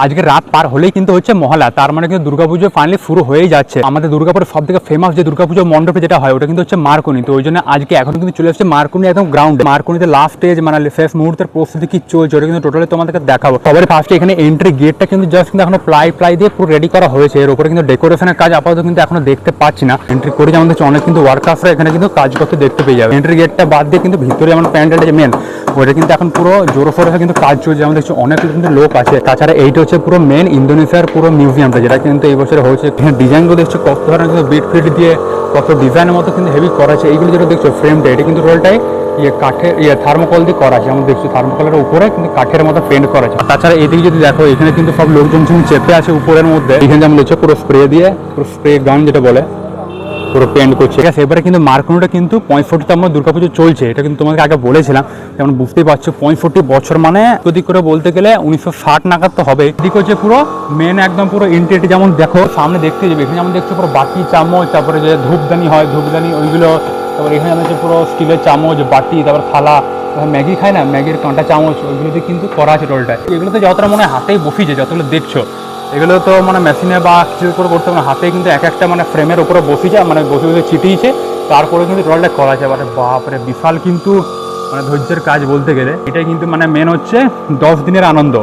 আজকে রাত পার হলেই কিন্তু হচ্ছে মহলা, তার মানে কিন্তু দুর্গাপুজো ফাইনালি শুরু হয়ে যাচ্ছে। আমাদের দুর্গাপুরের সব থেকে ফেমাস যে দুর্গাপুজো মণ্ডপে যেটা হয় ওটা কিন্তু হচ্ছে মারকুনি। তো ওই জন্য আজকে এখন কিন্তু চলে আসছে মারকুনি একদম গ্রাউন্ডে। মারকুনিতে লাস্ট স্টেজ মানে শেষ মুহূর্তের প্রস্তুতি কি চলছে ওটা কিন্তু টোটালি তোমাদেরকে দেখাবো। সবার ফার্স্টে এখানে এন্ট্রি গেটটা কিন্তু জাস্ট কিন্তু এখনো প্লাই দিয়ে পুরো রেডি করা হয়েছে। এর উপরে কিন্তু ডেকোরেশনের কাজ আপাতত কিন্তু এখনো দেখতে পাচ্ছি না। এন্ট্রি করে যেমন দেখছি অনেক কিন্তু ওয়ার্কার্সরা এখানে কিন্তু কাজ করতে দেখতে পেয়ে যাবে। এন্ট্রি গেটটা বাদ দিয়ে কিন্তু ভিতরে যেমন প্যান্ডেলটা যে মেন ওটা কিন্তু এখন পুরো জোরফোরে কিন্তু কাজ চলছে। যেমন দেখছি অনেক কিন্তু লোক আছে। তাছাড়া এইটা হচ্ছে পুরো মেন ইন্দোনেশিয়ার পুরো মিউজিয়ামটা, যেটা কিন্তু এই বছর হয়েছে। ডিজাইনগুলো দেখছো কত ধরনের কিন্তু বিট ফিট দিয়ে কত ডিজাইনের মতো কিন্তু হেভি করা আছে। এইগুলো যেটা দেখছো ফ্রেমটা এটা কিন্তু টোটালটাই কাঠের থার্মোকল দিয়ে করা আছে। যেমন দেখছো থার্মোকলের উপরে কিন্তু কাঠের মতো পেন্ট করা আছে। তাছাড়া এদিকে যদি দেখো এখানে কিন্তু সব লোকজন চেপে আছে উপরের মধ্যে। এখানে যেমন দেখছো পুরো স্প্রে দিয়ে পুরো স্প্রে গান যেটা বলে পুরো পেন্ট করছে। ঠিক আছে, এবারে কিন্তু মারকুনিটা কিন্তু 65তম দুর্গাপুজো চলছে। এটা কিন্তু তোমাকে আগে বলেছিলাম। যেমন বুঝতেই পারছো 65 বছর মানে ওদিক করে বলতে গেলে 1960 নাগাদ তো হবে। এদিক হচ্ছে পুরো মেন একদম পুরো ইন্টেরিয়র। যেমন দেখো সামনে দেখতে যাবে এখানে যেমন দেখছো পুরো বাটি চামচ, তারপরে যে ধূপদানি হয় ধূপদানি ওইগুলো, তারপরে এখানে হচ্ছে পুরো স্টিলের চামচ বাটি, তারপর থালা, ম্যাগি খায় না ম্যাগির কাঁটা চামচ ওইগুলোতে কিন্তু করা আছে টোলটায়। এগুলোতে যতটা মনে হয় হাতেই বসিয়েছে যতগুলো দেখছো। এগুলো তো মানে মেশিনে বা কিছু করে করতে হবে না, হাতে কিন্তু এক একটা মানে ফ্রেমের উপরে বসিয়েছে, মানে বসে বসে চিটিয়েছে, তারপরে কিন্তু টোটালটা করা আছে। মানে বাপরে বিশাল কিন্তু মানে ধৈর্যের কাজ বলতে গেলে। এটাই কিন্তু মানে মেন হচ্ছে 10 দিনের আনন্দ।